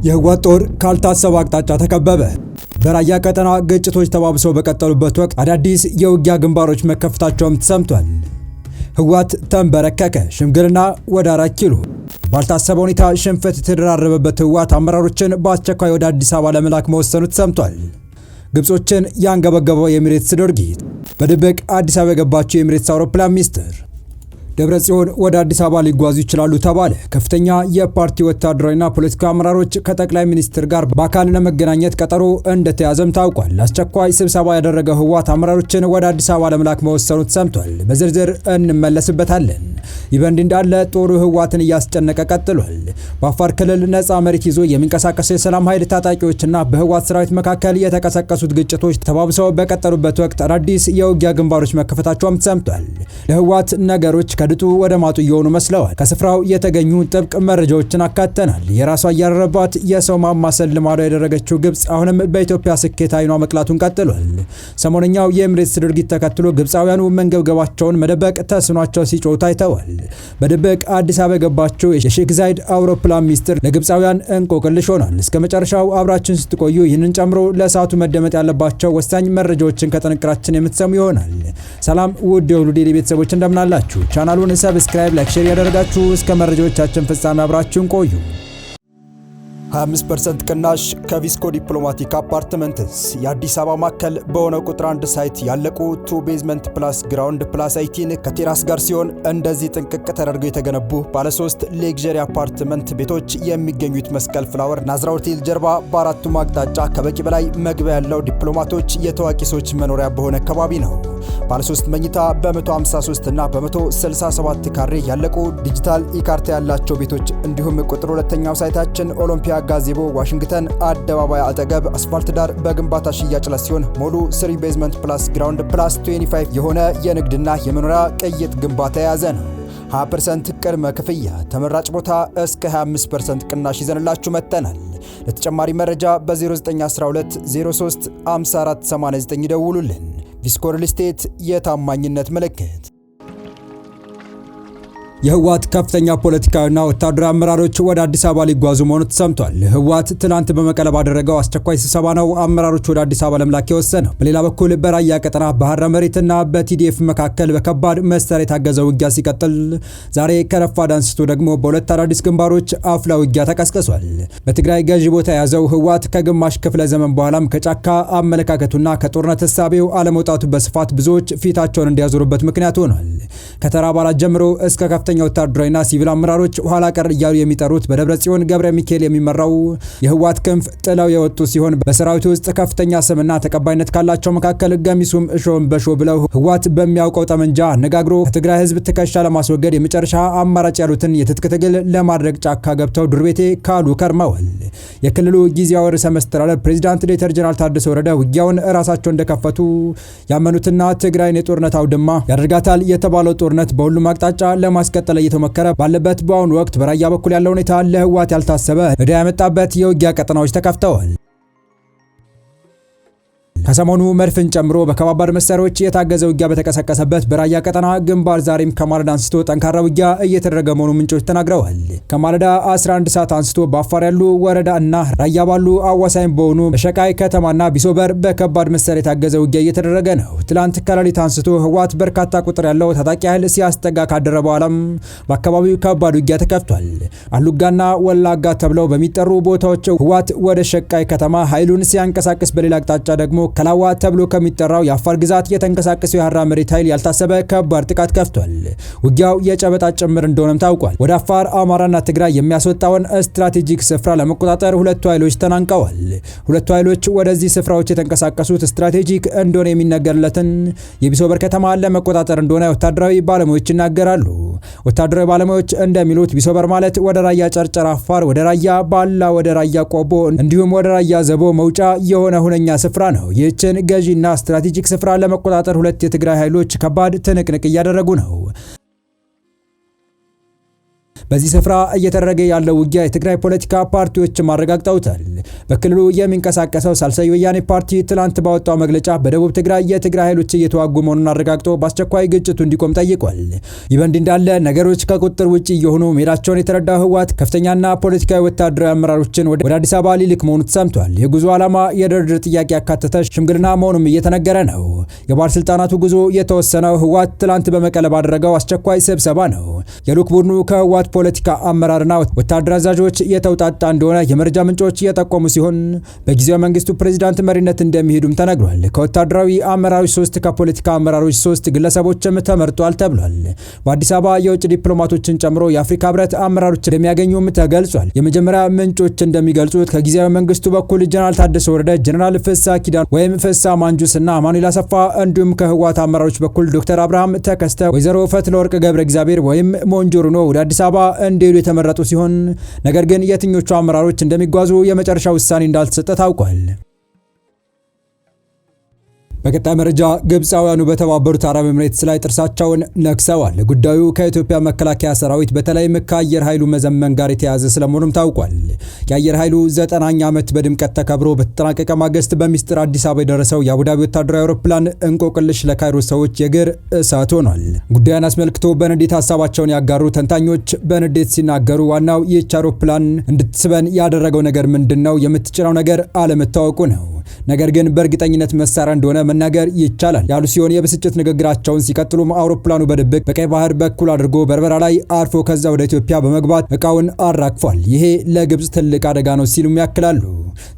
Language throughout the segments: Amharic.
የህወሓት ጦር ካልታሰበ አቅጣጫ ተከበበ። በራያ ቀጠና ግጭቶች ተባብሰው በቀጠሉበት ወቅት አዳዲስ የውጊያ ግንባሮች መከፈታቸውም ተሰምቷል። ህወሓት ተንበረከከ፣ ሽምግልና ወደ 4 ኪሎ። ባልታሰበ ሁኔታ ሽንፈት የተደራረበበት ህወሓት አመራሮችን በአስቸኳይ ወደ አዲስ አበባ ለመላክ መወሰኑ ተሰምቷል። ግብጾችን ያንገበገበው የኤሚሬትስ ድርጊት። በድብቅ አዲስ አበባ የገባቸው የኤሚሬትስ አውሮፕላን ሚኒስትር ደብረጽዮን ወደ አዲስ አበባ ሊጓዙ ይችላሉ ተባለ። ከፍተኛ የፓርቲ ወታደራዊና ፖለቲካዊ አመራሮች ከጠቅላይ ሚኒስትር ጋር በአካል ለመገናኘት ቀጠሮ እንደተያዘም ታውቋል። አስቸኳይ ስብሰባ ያደረገው ህወሓት አመራሮችን ወደ አዲስ አበባ ለመላክ መወሰኑ ተሰምቷል። በዝርዝር እንመለስበታለን። ይህ በእንዲህ እንዳለ ጦሩ ህወሓትን እያስጨነቀ ቀጥሏል። በአፋር ክልል ነፃ መሬት ይዞ የሚንቀሳቀሱ የሰላም ኃይል ታጣቂዎችና በህወሓት ሰራዊት መካከል የተቀሰቀሱት ግጭቶች ተባብሰው በቀጠሉበት ወቅት አዳዲስ የውጊያ ግንባሮች መከፈታቸውም ተሰምቷል። ለህወሓት ነገሮች ከድጡ ወደ ማጡ እየሆኑ መስለዋል። ከስፍራው የተገኙ ጥብቅ መረጃዎችን አካተናል። የራሷ እያረረባት የሰው ማማሰል ልማዷ ያደረገችው ግብጽ አሁንም በኢትዮጵያ ስኬት አይኗ መቅላቱን ቀጥሏል። ሰሞነኛው የኤሚሬትስ ድርጊት ተከትሎ ግብጻውያኑ መንገብገባቸውን መደበቅ ተስኗቸው ሲጮሁ ታይተዋል። በድብቅ አዲስ አበባ የገባቸው የሼክ ዛይድ አውሮፕላን ሚኒስትር ለግብጻውያን እንቆቅልሽ ሆኗል። እስከ መጨረሻው አብራችን ስትቆዩ ይህንን ጨምሮ ለሰዓቱ መደመጥ ያለባቸው ወሳኝ መረጃዎችን ከጥንቅራችን የምትሰሙ ይሆናል። ሰላም ውድ የሁሉ ዴይሊ ቤተሰቦች እንደምናላችሁ። ቻናሉን ሰብስክራይብ፣ ላይክ፣ ሼር ያደረጋችሁ እስከ መረጃዎቻችን ፍጻሜ አብራችሁን ቆዩ። 25% ቅናሽ ከቪስኮ ዲፕሎማቲክ አፓርትመንትስ የአዲስ አበባ ማዕከል በሆነ ቁጥር 1 ሳይት ያለቁ 2 ቤዝመንት ፕላስ ግራውንድ ፕላስ 18 ከቴራስ ጋር ሲሆን እንደዚህ ጥንቅቅ ተደርገው የተገነቡ ባለ 3 ሌግዠሪ አፓርትመንት ቤቶች የሚገኙት መስቀል ፍላወር ናዝራ ሆቴል ጀርባ በአራቱም አቅጣጫ ከበቂ በላይ መግቢያ ያለው ዲፕሎማቶች የታዋቂ ሰዎች መኖሪያ በሆነ አካባቢ ነው። ባለ 3 መኝታ በ153 እና በ167 ካሬ ያለቁ ዲጂታል ኢካርታ ያላቸው ቤቶች እንዲሁም ቁጥር 2ኛው ሳይታችን ኦሎምፒያ ጋዜቦ ዋሽንግተን አደባባይ አጠገብ አስፋልት ዳር በግንባታ ሽያጭ ላይ ሲሆን ሙሉ 3 ቤዝመንት ፕላስ ግራውንድ ፕላስ 25 የሆነ የንግድና የመኖሪያ ቅይጥ ግንባታ የያዘ ነው። 20% ቅድመ ክፍያ፣ ተመራጭ ቦታ እስከ 25% ቅናሽ ይዘንላችሁ መጥተናል። ለተጨማሪ መረጃ በ0912 03 5489 ይደውሉልን። ቪስኮ ሪል ስቴት የታማኝነት ምልክት። የህወሓት ከፍተኛ ፖለቲካዊና ወታደራዊ አመራሮች ወደ አዲስ አበባ ሊጓዙ መሆኑ ተሰምቷል። ህወሓት ትናንት በመቀለ ባደረገው አስቸኳይ ስብሰባ ነው አመራሮች ወደ አዲስ አበባ ለመላክ የወሰነው። በሌላ በኩል በራያ ቀጠና በሐራ መሬትና በቲዲኤፍ መካከል በከባድ መሳሪያ የታገዘ ውጊያ ሲቀጥል ዛሬ ከረፋድ አንስቶ ደግሞ በሁለት አዳዲስ ግንባሮች አፍላ ውጊያ ተቀስቅሷል። በትግራይ ገዢ ቦታ የያዘው ህወሓት ከግማሽ ክፍለ ዘመን በኋላም ከጫካ አመለካከቱና ከጦርነት ሐሳቤው አለመውጣቱ በስፋት ብዙዎች ፊታቸውን እንዲያዞሩበት ምክንያት ሆኗል። ከተራ አባላት ጀምሮ እስከ ከፍተኛ ወታደራዊና ሲቪል አመራሮች ኋላ ቀር እያሉ የሚጠሩት በደብረጽዮን ገብረ ሚካኤል የሚመራው የህወሓት ክንፍ ጥለው የወጡ ሲሆን በሰራዊቱ ውስጥ ከፍተኛ ስምና ተቀባይነት ካላቸው መካከል ገሚሱም እሾም በሾ ብለው ህወሓት በሚያውቀው ጠመንጃ አነጋግሮ ከትግራይ ህዝብ ትከሻ ለማስወገድ የመጨረሻ አማራጭ ያሉትን የትጥቅ ትግል ለማድረግ ጫካ ገብተው ዱር ቤቴ ካሉ ከርመዋል። የክልሉ ጊዜያዊ ርዕሰ መስተዳድር ፕሬዝዳንት ሌተር ጀነራል ታደሰ ወረደ ውጊያውን ራሳቸው እንደከፈቱ ያመኑትና ትግራይን የጦርነት አውድማ ያደርጋታል የተባለው ጦርነት በሁሉም አቅጣጫ ለማስቀጠል እየተሞከረ ባለበት በአሁኑ ወቅት በራያ በኩል ያለው ሁኔታ ለህወሓት ያልታሰበ ዕዳ ያመጣበት የውጊያ ቀጠናዎች ተከፍተዋል። ከሰሞኑ መድፍን ጨምሮ በከባድ መሳሪያዎች የታገዘ ውጊያ በተቀሰቀሰበት በራያ ቀጠና ግንባር ዛሬም ከማለዳ አንስቶ ጠንካራ ውጊያ እየተደረገ መሆኑ ምንጮች ተናግረዋል። ከማለዳ 11 ሰዓት አንስቶ በአፋር ያሉ ወረዳ እና ራያ ባሉ አዋሳኝ በሆኑ በሸቃይ ከተማና ቢሶበር በከባድ መሳሪያ የታገዘ ውጊያ እየተደረገ ነው። ትላንት ከሌሊት አንስቶ ህወሓት በርካታ ቁጥር ያለው ታጣቂ ኃይል ሲያስጠጋ ካደረ በኋላም በአካባቢው ከባድ ውጊያ ተከፍቷል። አሉጋና ወላጋ ተብለው በሚጠሩ ቦታዎች ህወሓት ወደ ሸቃይ ከተማ ኃይሉን ሲያንቀሳቅስ፣ በሌላ አቅጣጫ ደግሞ ከላዋ ተብሎ ከሚጠራው የአፋር ግዛት የተንቀሳቀሰው የሐራ መሬት ኃይል ያልታሰበ ከባድ ጥቃት ከፍቷል። ውጊያው የጨበጣ ጭምር እንደሆነም ታውቋል። ወደ አፋር፣ አማራና ትግራይ የሚያስወጣውን ስትራቴጂክ ስፍራ ለመቆጣጠር ሁለቱ ኃይሎች ተናንቀዋል። ሁለቱ ኃይሎች ወደዚህ ስፍራዎች የተንቀሳቀሱት ስትራቴጂክ እንደሆነ የሚነገርለትን የቢሶበር ከተማ ለመቆጣጠር እንደሆነ ወታደራዊ ባለሙያዎች ይናገራሉ። ወታደራዊ ባለሙያዎች እንደሚሉት ቢሶበር ማለት ወደ ራያ ጨርጨር አፋር፣ ወደ ራያ ባላ፣ ወደ ራያ ቆቦ እንዲሁም ወደ ራያ ዘቦ መውጫ የሆነ ሁነኛ ስፍራ ነው። ይህችን ገዢና ስትራቴጂክ ስፍራ ለመቆጣጠር ሁለት የትግራይ ኃይሎች ከባድ ትንቅንቅ እያደረጉ ነው። በዚህ ስፍራ እየተደረገ ያለው ውጊያ የትግራይ ፖለቲካ ፓርቲዎች ማረጋግጠውታል። በክልሉ የሚንቀሳቀሰው ሳልሳይ ወያኔ ፓርቲ ትላንት ባወጣው መግለጫ በደቡብ ትግራይ የትግራይ ኃይሎች እየተዋጉ መሆኑን አረጋግጦ በአስቸኳይ ግጭቱ እንዲቆም ጠይቋል። ይህ በእንዲህ እንዳለ ነገሮች ከቁጥጥር ውጭ እየሆኑ መሄዳቸውን የተረዳው ህወሓት ከፍተኛና ፖለቲካዊ ወታደራዊ አመራሮችን ወደ አዲስ አበባ ሊልክ መሆኑ ተሰምቷል። የጉዞ ዓላማ የድርድር ጥያቄ ያካተተ ሽምግልና መሆኑም እየተነገረ ነው። የባለስልጣናቱ ጉዞ የተወሰነው ህወሓት ትላንት በመቀለ ባደረገው አስቸኳይ ስብሰባ ነው። የልዑክ ቡድኑ ከህወሓት ፖለቲካ አመራርና ወታደራዊ አዛዦች የተውጣጣ እንደሆነ የመረጃ ምንጮች የጠቆሙ ሲሆን በጊዜያዊ መንግስቱ ፕሬዝዳንት መሪነት እንደሚሄዱም ተነግሯል። ከወታደራዊ አመራሮች 3 ከፖለቲካ አመራሮች 3 ግለሰቦችም ተመርጧል ተብሏል። በአዲስ አበባ የውጭ ዲፕሎማቶችን ጨምሮ የአፍሪካ ህብረት አመራሮች እንደሚያገኙም ተገልጿል። የመጀመሪያ ምንጮች እንደሚገልጹት ከጊዜያዊ መንግስቱ በኩል ጀነራል ታደሰ ወረደ፣ ጀነራል ፍስሐ ኪዳን ወይም ፍስሐ ማንጁስና አማኑኤል አሰፋ እንዲሁም ከህወሓት አመራሮች በኩል ዶክተር አብርሃም ተከስተ፣ ወይዘሮ ፈትለወርቅ ገብረ እግዚአብሔር ወይም ሞንጆሪኖ ወደ አዲስ አበባ እንዲሄዱ የተመረጡ ሲሆን ነገር ግን የትኞቹ አመራሮች እንደሚጓዙ የመጨረሻ ውሳኔ እንዳልተሰጠ ታውቋል። በቀጣይ መረጃ ግብፃውያኑ በተባበሩት አረብ ኤምሬትስ ላይ ጥርሳቸውን ነክሰዋል። ጉዳዩ ከኢትዮጵያ መከላከያ ሰራዊት በተለይም ከአየር ኃይሉ መዘመን ጋር የተያያዘ ስለመሆኑም ታውቋል። የአየር ኃይሉ 9ኛ ዓመት በድምቀት ተከብሮ በተጠናቀቀ ማግስት በሚስጥር አዲስ አበባ የደረሰው የአቡዳቢ ወታደራዊ አውሮፕላን እንቆቅልሽ ለካይሮ ሰዎች የእግር እሳት ሆኗል። ጉዳዩን አስመልክቶ በንዴት ሀሳባቸውን ያጋሩ ተንታኞች በንዴት ሲናገሩ ዋናው ይህች አውሮፕላን እንድትስበን ያደረገው ነገር ምንድነው? የምትጭነው ነገር አለመታወቁ ነው። ነገር ግን በእርግጠኝነት መሳሪያ እንደሆነ መናገር ይቻላል ያሉ ሲሆን የብስጭት ንግግራቸውን ሲቀጥሉም አውሮፕላኑ በድብቅ በቀይ ባህር በኩል አድርጎ በርበራ ላይ አርፎ ከዛ ወደ ኢትዮጵያ በመግባት እቃውን አራግፏል። ይሄ ለግብጽ ትልቅ አደጋ ነው ሲሉም ያክላሉ።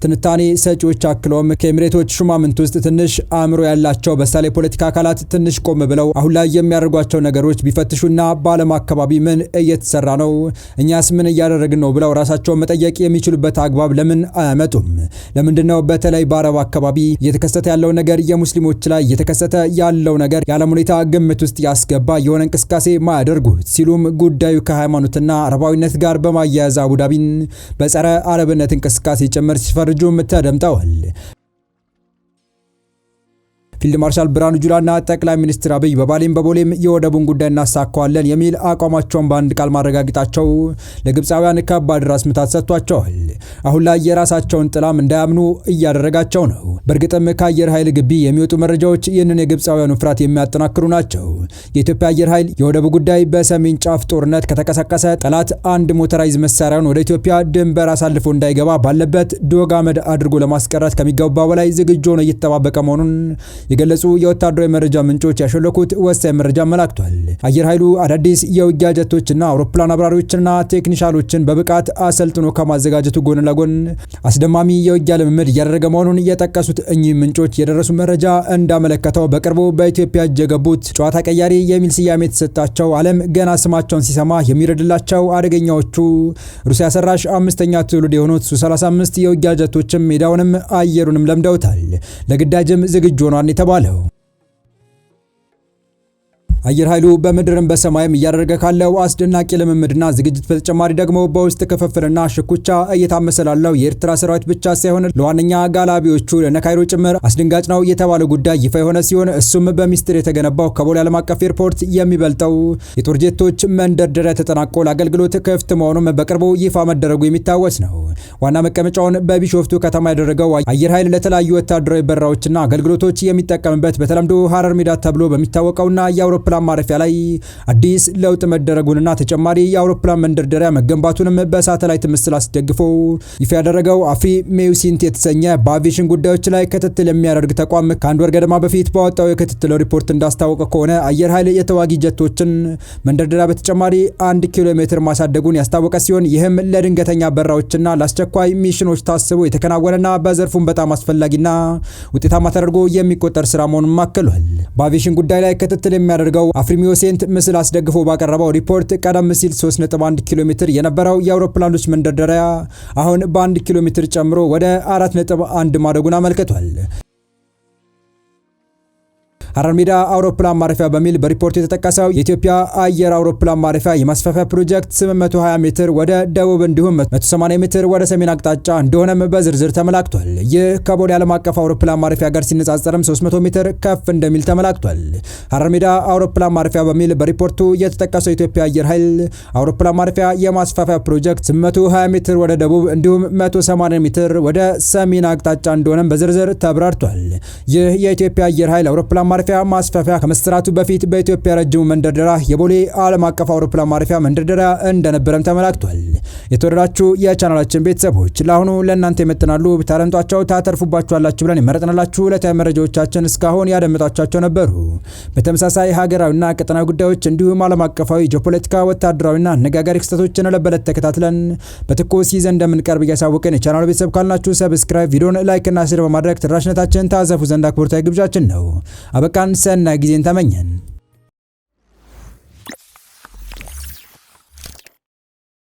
ትንታኔ ሰጪዎች አክለውም ከኤምሬቶች ሹማምንት ውስጥ ትንሽ አእምሮ ያላቸው በሳሌ ፖለቲካ አካላት ትንሽ ቆም ብለው አሁን ላይ የሚያደርጓቸው ነገሮች ቢፈትሹና በዓለም አካባቢ ምን እየተሰራ ነው፣ እኛስ ምን እያደረግን ነው ብለው ራሳቸውን መጠየቅ የሚችሉበት አግባብ ለምን አያመጡም? ለምንድነው በተለይ በአረብ አካባቢ እየተከሰተ ያለው ነገር የሙስሊሞች ላይ እየተከሰተ ያለው ነገር የዓለም ሁኔታ ግምት ውስጥ ያስገባ የሆነ እንቅስቃሴ ማያደርጉት ሲሉም ጉዳዩ ከሃይማኖትና አረባዊነት ጋር በማያያዝ አቡዳቢን በጸረ አረብነት እንቅስቃሴ ጭምር ሲፈርጁም ተደምጠዋል። ፊልድ ማርሻል ብርሃኑ ጁላና ጠቅላይ ሚኒስትር አብይ በባሌም በቦሌም የወደቡን ጉዳይ እናሳካዋለን የሚል አቋማቸውን በአንድ ቃል ማረጋገጣቸው ለግብፃውያን ከባድ ራስ ምታት ሰጥቷቸዋል። አሁን ላይ የራሳቸውን ጥላም እንዳያምኑ እያደረጋቸው ነው። በእርግጥም ከአየር ኃይል ግቢ የሚወጡ መረጃዎች ይህንን የግብፃውያኑ ፍርሃት የሚያጠናክሩ ናቸው። የኢትዮጵያ አየር ኃይል የወደቡ ጉዳይ በሰሜን ጫፍ ጦርነት ከተቀሰቀሰ ጠላት አንድ ሞተራይዝ መሳሪያውን ወደ ኢትዮጵያ ድንበር አሳልፎ እንዳይገባ ባለበት ዶግ አመድ አድርጎ ለማስቀረት ከሚገባው በላይ ዝግጁ ሆኖ እየተጠባበቀ መሆኑን የገለጹ የወታደራዊ መረጃ ምንጮች ያሸለኩት ወሳኝ መረጃ አመላክቷል። አየር ኃይሉ አዳዲስ የውጊያ ጀቶችና አውሮፕላን አብራሪዎችና ቴክኒሻሎችን በብቃት አሰልጥኖ ከማዘጋጀቱ ጎን ለጎን አስደማሚ የውጊያ ልምምድ እያደረገ መሆኑን የጠቀሱት እኚህ ምንጮች የደረሱ መረጃ እንዳመለከተው በቅርቡ በኢትዮጵያ እጅ የገቡት ጨዋታ ቀያሪ የሚል ስያሜ የተሰጣቸው ዓለም ገና ስማቸውን ሲሰማ የሚረድላቸው አደገኛዎቹ ሩሲያ ሰራሽ 5ኛ ትውልድ የሆኑት ሱ-35 የውጊያ ጀቶችም ሜዳውንም አየሩንም ለምደውታል። ለግዳጅም ዝግጁ ሆኗል የተባለው አየር ኃይሉ በምድርም በሰማይም እያደረገ ካለው አስደናቂ ልምምድና ዝግጅት በተጨማሪ ደግሞ በውስጥ ክፍፍልና ሽኩቻ እየታመሰ ላለው የኤርትራ ሰራዊት ብቻ ሳይሆን ለዋነኛ ጋላቢዎቹ ለነካይሮ ጭምር አስደንጋጭ ነው የተባለው ጉዳይ ይፋ የሆነ ሲሆን እሱም በሚስጥር የተገነባው ከቦሌ ዓለም አቀፍ ኤርፖርት የሚበልጠው የጦር ጄቶች መንደርደሪያ ተጠናቆ ለአገልግሎት ክፍት መሆኑም በቅርቡ ይፋ መደረጉ የሚታወስ ነው። ዋና መቀመጫውን በቢሾፍቱ ከተማ ያደረገው አየር ኃይል ለተለያዩ ወታደራዊ በረራዎችና አገልግሎቶች የሚጠቀምበት በተለምዶ ሐረር ሜዳ ተብሎ በሚታወቀውና የአውሮፕላን ማረፊያ ላይ አዲስ ለውጥ መደረጉንና ተጨማሪ የአውሮፕላን መንደርደሪያ መገንባቱንም በሳተላይት ምስል አስደግፎ ይፋ ያደረገው አፍሪ ሜውሲንት የተሰኘ በአቪዬሽን ጉዳዮች ላይ ክትትል የሚያደርግ ተቋም ከአንድ ወር ገደማ በፊት ባወጣው የክትትል ሪፖርት እንዳስታወቀ ከሆነ አየር ኃይል የተዋጊ ጀቶችን መንደርደሪያ በተጨማሪ 1 ኪሎ ሜትር ማሳደጉን ያስታወቀ ሲሆን ይህም ለድንገተኛ በረራዎችና ለአስቸኳይ ሚሽኖች ታስቦ የተከናወነና በዘርፉም በጣም አስፈላጊና ውጤታማ ተደርጎ የሚቆጠር ስራ መሆኑን አክሏል። በአቪዬሽን ጉዳይ ላይ ክትትል የሚያደርገው አፍሪሚዮሴንት ምስል አስደግፎ ባቀረበው ሪፖርት ቀደም ሲል 3.1 ኪሎ ሜትር የነበረው የአውሮፕላኖች መንደርደሪያ አሁን በ1 ኪሎ ሜትር ጨምሮ ወደ 4.1 ማደጉን አመልክቷል። ሐረር ሜዳ አውሮፕላን ማረፊያ በሚል በሪፖርቱ የተጠቀሰው የኢትዮጵያ አየር አውሮፕላን ማረፊያ የማስፋፊያ ፕሮጀክት 820 ሜትር ወደ ደቡብ እንዲሁም 180 ሜትር ወደ ሰሜን አቅጣጫ እንደሆነም በዝርዝር ተመላክቷል። ይህ ከቦሌ ዓለም አቀፍ አውሮፕላን ማረፊያ ጋር ሲነጻጸርም 300 ሜትር ከፍ እንደሚል ተመላክቷል። ሐረር ሜዳ አውሮፕላን ማረፊያ በሚል በሪፖርቱ የተጠቀሰው የኢትዮጵያ አየር ኃይል አውሮፕላን ማረፊያ የማስፋፊያ ፕሮጀክት 820 ሜትር ወደ ደቡብ እንዲሁም 180 ሜትር ወደ ሰሜን አቅጣጫ እንደሆነም በዝርዝር ተብራርቷል። ይህ የኢትዮጵያ አየር ኃይል አውሮፕላን ማረፊያ ማስፋፊያ ከመሰራቱ በፊት በኢትዮጵያ ረጅሙ መንደርደሪያ የቦሌ ዓለም አቀፍ አውሮፕላን ማረፊያ መንደርደሪያ እንደነበረም ተመላክቷል። የተወደዳችሁ የቻናላችን ቤተሰቦች ለአሁኑ ለእናንተ ይመጥናሉ ብታደምጧቸው ታተርፉባችኋላችሁ ብለን የመረጥንላችሁ ዕለታዊ መረጃዎቻችን እስካሁን ያደመጣችኋቸው ነበሩ። በተመሳሳይ ሀገራዊና ቀጠናዊ ጉዳዮች እንዲሁም ዓለም አቀፋዊ ጂኦፖለቲካ፣ ወታደራዊና አነጋጋሪ ክስተቶችን ለበለት ተከታትለን በትኩስ ይዘን እንደምንቀርብ እያሳወቅን የቻናሉ ቤተሰብ ካልናችሁ ሰብስክራይብ፣ ቪዲዮን ላይክ እና ሼር በማድረግ ተደራሽነታችን ታዘፉ ዘንድ አክብሮታዊ ግብዣችን ነው። አበቃን። ሰናይ ጊዜን ተመኘን።